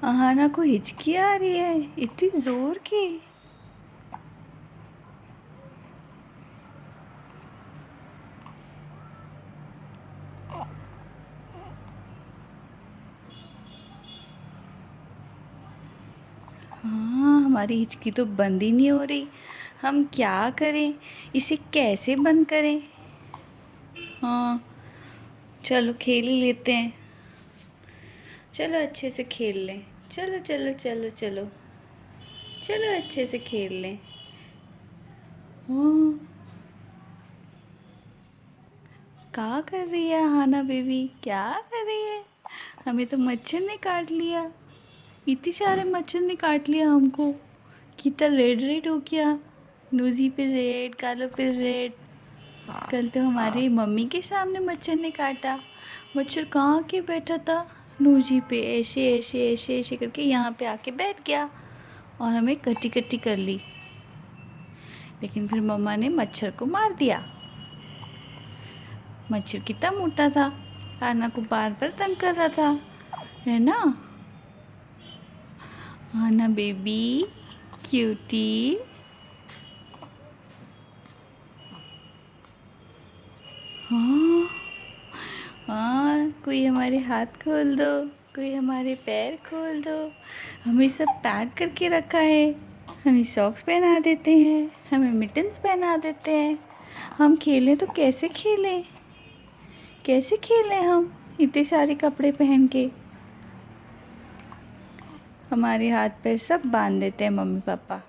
अहाना को हिचकी आ रही है इतनी ज़ोर की। हाँ, हमारी हिचकी तो बंद ही नहीं हो रही। हम क्या करें, इसे कैसे बंद करें? हाँ, चलो खेल ही लेते हैं। चलो अच्छे से खेल लें। चलो चलो चलो चलो चलो अच्छे से खेल लें। हाँ, क्या कर रही है हाना बेबी, क्या कर रही है? हमें तो मच्छर ने काट लिया। इतने सारे मच्छर ने काट लिया हमको। कितना रेड रेड हो गया। नोज़ी पे रेड, गालों पे रेड। कल तो हमारी मम्मी के सामने मच्छर ने काटा। मच्छर कहाँ के बैठा था, नोज़ी पे ऐसे ऐसे ऐसे ऐसे करके यहाँ पे आके बैठ गया और हमें कटी कटी कर ली। लेकिन फिर मम्मा ने मच्छर को मार दिया। मच्छर कितना मोटा था, आना को बार बार तंग कर रहा था, है ना? आना बेबी क्यूटी। हाँ हाँ, कोई हमारे हाथ खोल दो, कोई हमारे पैर खोल दो। हमें सब पैक करके रखा है। हमें सॉक्स पहना देते हैं, हमें मिटन्स पहना देते हैं। हम खेलें तो कैसे खेलें, कैसे खेलें हम इतने सारे कपड़े पहन के? हमारे हाथ पैर सब बांध देते हैं मम्मी पापा।